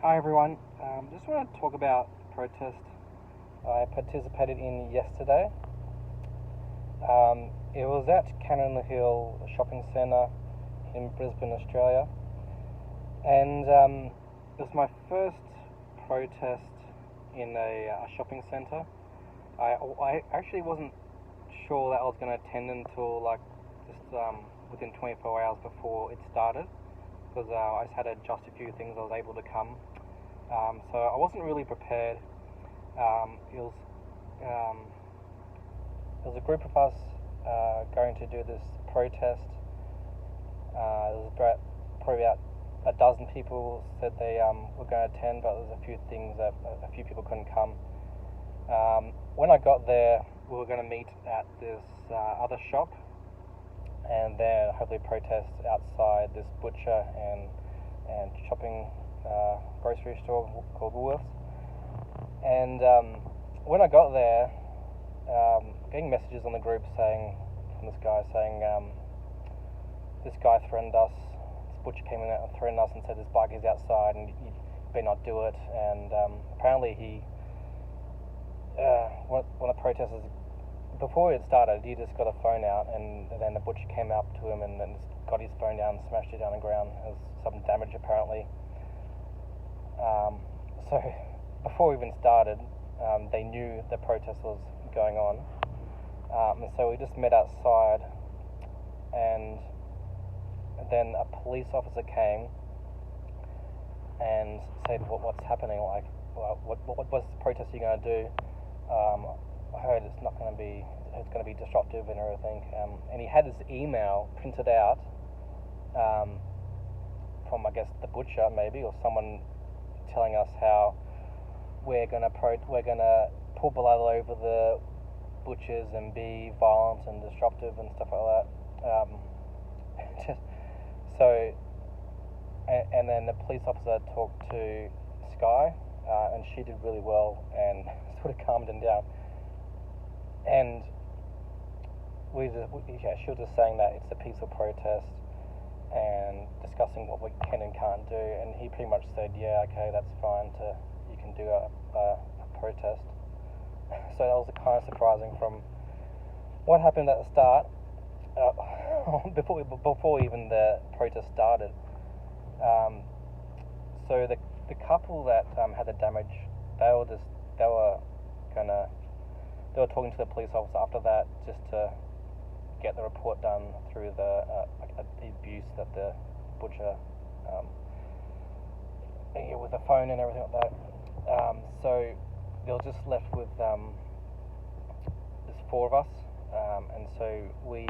Hi everyone. Just want to talk about a protest I participated in yesterday. It was at Cannon Hill Shopping Centre in Brisbane, Australia, and it was my first protest in a shopping centre. I actually wasn't sure that I was going to attend until just within 24 hours before it started, because I just had to adjust a few things. I was able to come. So I wasn't really prepared. It was a group of us going to do this protest. There was probably about a dozen people said they were going to attend, but there was a few things that a few people couldn't come. When I got there, we were going to meet at this other shop, and then hopefully protest outside this butcher and shopping grocery store called Woolworths. And when I got there, getting messages on the group from this guy saying this guy threatened us. This butcher came in and threatened us and said his bike is outside and you better not do it. And apparently one of the protesters, before it started, he just got a phone out, and then the butcher came up to him and then got his phone down and smashed it down the ground. There was some damage apparently. So before we even started, they knew the protest was going on, and so we just met outside, and then a police officer came and said, "What's happening? What's the protest you're going to do? I heard it's going to be disruptive and everything." And he had his email printed out from, I guess, the butcher maybe, or someone telling us how we're gonna pull blood all over the butchers and be violent and disruptive and stuff like that. And then the police officer talked to Sky, and she did really well and sort of calmed him down. And she was just saying that it's a peaceful protest and discussing what we can and can't do, and he pretty much said, yeah, okay, that's fine, you can do a protest. So that was kind of surprising from what happened at the start, before even the protest started. So the couple that had the damage, they were talking to the police officer after that, just to get the report done through the abuse that the butcher, with the phone and everything like that. So they were just left with just four of us, and so we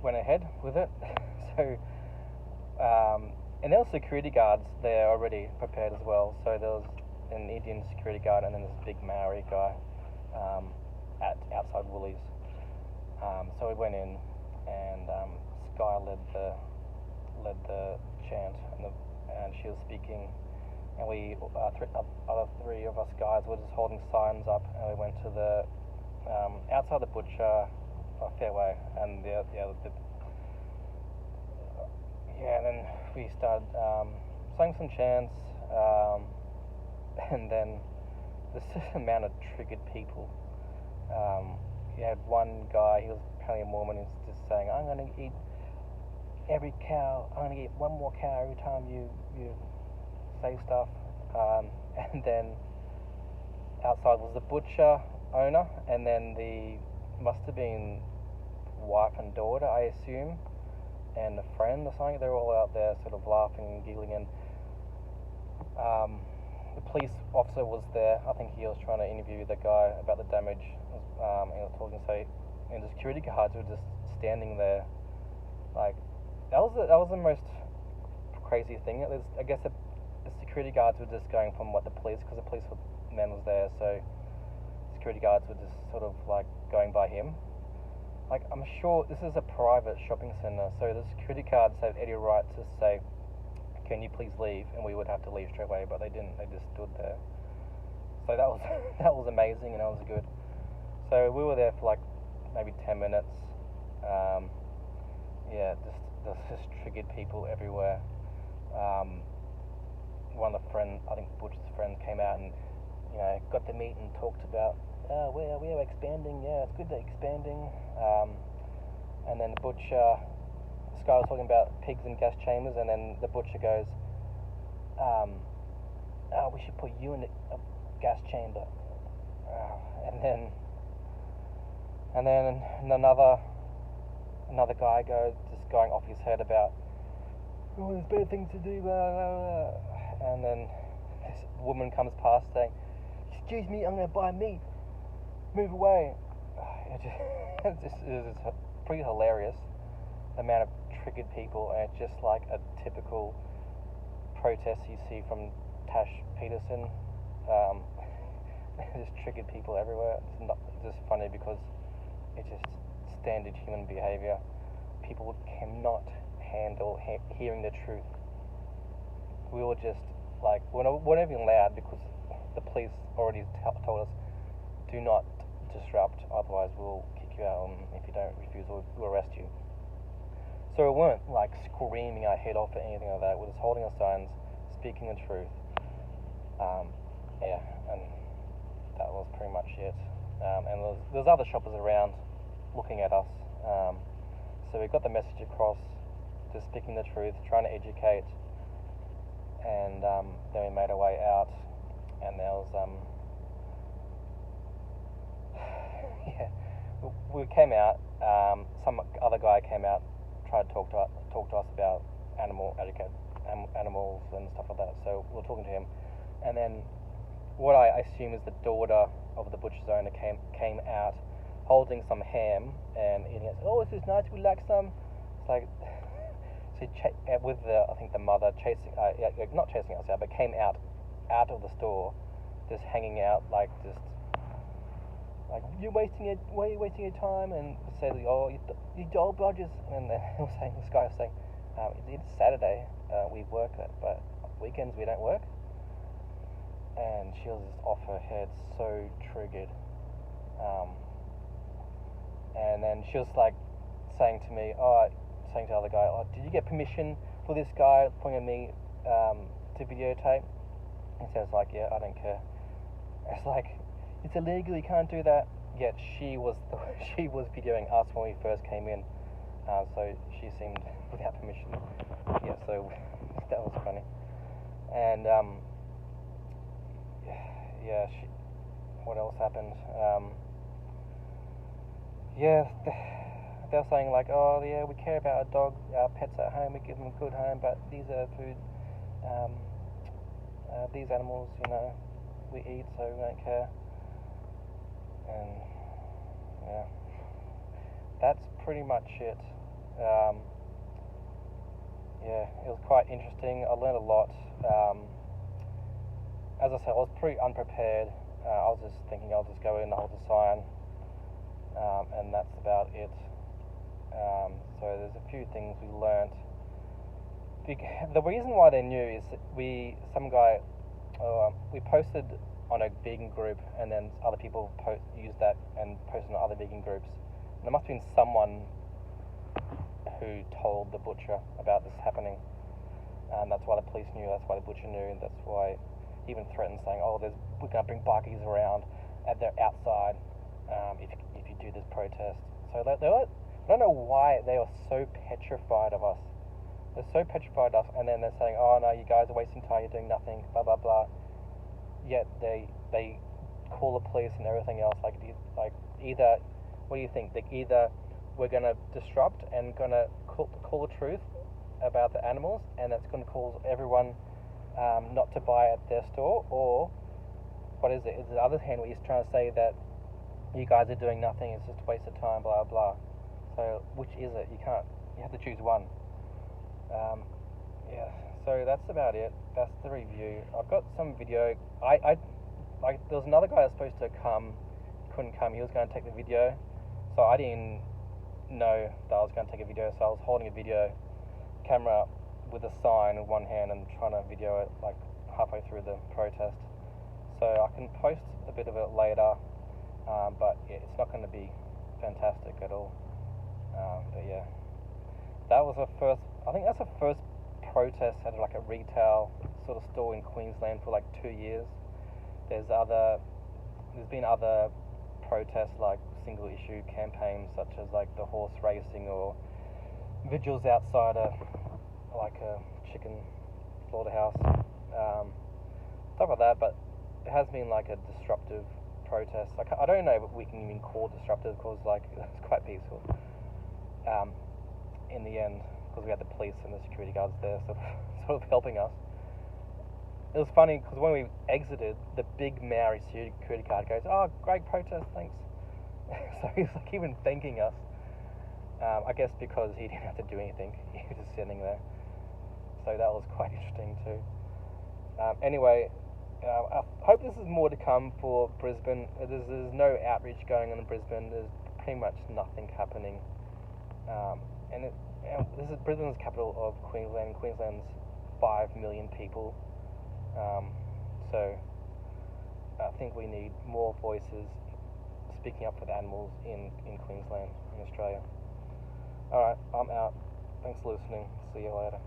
went ahead with it. So and there were security guards there already prepared as well. So there was an Indian security guard and then this big Maori guy outside Woolies. So we went in, and Sky led the chant, and she was speaking, and we other three of us guys were just holding signs up, and we went to the outside the butcher fairway, and and then we started saying some chants, and then the amount of triggered people. You had one guy, he was apparently a Mormon, who's just saying, I'm going to eat every cow, I'm going to eat one more cow every time you say stuff. And then outside was the butcher owner, and then must have been wife and daughter, I assume, and a friend or something. They were all out there sort of laughing and giggling, and the police officer was there. I think he was trying to interview the guy about the damage. He was talking, and the security guards were just standing there. Like, that was the most crazy thing. I guess the security guards were just going from what the police, because the police man was there, so security guards were just sort of like going by him. Like, I'm sure this is a private shopping centre, so the security guards had any right to say, can you please leave? And we would have to leave straight away, but they didn't. They just stood there. So that was that was amazing, and that was good. So we were there for like maybe 10 minutes. Just triggered people everywhere. one of the friends, I think Butch's friends, came out and got to meet and talked about, we're expanding. Yeah, it's good they're expanding. And then the butcher, this guy was talking about pigs and gas chambers, and then the butcher goes, we should put you in a gas chamber. And then another guy goes, just going off his head about, there's better things to do, blah, blah, blah. And then this woman comes past saying, excuse me, I'm going to buy meat, move away. It was pretty hilarious, the amount of triggered people, and it's just like a typical protest you see from Tash Peterson. Just triggered people everywhere. It's just funny because it's just standard human behaviour. People cannot handle hearing the truth. We were just like, we're not even loud because the police already told us, do not disrupt, otherwise we'll kick you out, and if you don't refuse, we'll arrest you. So we weren't like screaming our head off or anything like that. We're just holding our signs, speaking the truth. And that was pretty much it. And there's other shoppers around looking at us. So we got the message across, just speaking the truth, trying to educate, and then we made our way out, and there was we came out. Some other guy came out, tried to talk to us about animals and stuff like that. So we were talking to him, and then what I assume is the daughter of the butcher's owner came out, holding some ham and eating it. Oh, this is nice. We like some. It's like, with I think the mother not chasing us out, but came out of the store, just hanging out, like you're wasting it. Why are you wasting your time? And said, oh, you dog budgets. And this guy was saying, it's Saturday. We work, but weekends we don't work. And she was just off her head, so triggered. And then she was like saying to the other guy, did you get permission for this guy pointing at me to videotape? He says like, yeah, I don't care. It's like, it's illegal, you can't do that. Yet she was videoing us when we first came in, so she seemed without permission. Yeah, so that was funny. And what else happened? They were saying like, oh yeah, we care about our pets at home, we give them a good home, but these are food, these animals, we eat, so we don't care. And yeah, that's pretty much it. It was quite interesting. I learned a lot. As I said, I was pretty unprepared. I was just thinking I'll just go in, hold the sign, and that's about it. So there's a few things we learnt. The reason why they knew is that we posted on a vegan group, and then other people used that and posted on other vegan groups. And there must have been someone who told the butcher about this happening, and that's why the police knew, that's why the butcher knew, and that's why he even threatened saying, we're going to bring bikies around at their outside if you do this protest. So I don't know why they were so petrified of us. They're so petrified of us, and then they're saying, oh no, you guys are wasting time, you're doing nothing, blah blah blah. Yet they call the police and everything else. Either, what do you think? Either we're going to disrupt and going to call the truth about the animals, and that's going to cause everyone not to buy at their store, or what is it? It's the other hand where he's trying to say that you guys are doing nothing, it's just a waste of time, blah blah. So which is it? You have to choose one. So that's about it. That's the review. I've got some video. There was another guy that was supposed to come, couldn't come. He was going to take the video, so I didn't know that I was going to take a video. So I was holding a video camera with a sign in one hand and trying to video it like halfway through the protest. So I can post a bit of it later, but yeah, it's not going to be fantastic at all. But yeah, that was I think that's the first protest at like a retail sort of store in Queensland for like 2 years. There's been other protests like single issue campaigns such as like the horse racing or vigils outside like a chicken slaughterhouse, stuff like that. But it has been like a disruptive protest. I don't know if we can even call it disruptive because like it's quite peaceful. In the end, because we had the police and the security guards there, sort of helping us. It was funny because when we exited, the big Maori security guard goes, "Oh, great protest, thanks." So he's like even thanking us. I guess because he didn't have to do anything, he was just sitting there. So that was quite interesting too. Anyway, I hope this is more to come for Brisbane. There's no outreach going on in Brisbane. There's pretty much nothing happening. This is Brisbane's capital of Queensland. Queensland's 5 million people. So I think we need more voices speaking up for the animals in Queensland, in Australia. Alright, I'm out. Thanks for listening. See you later.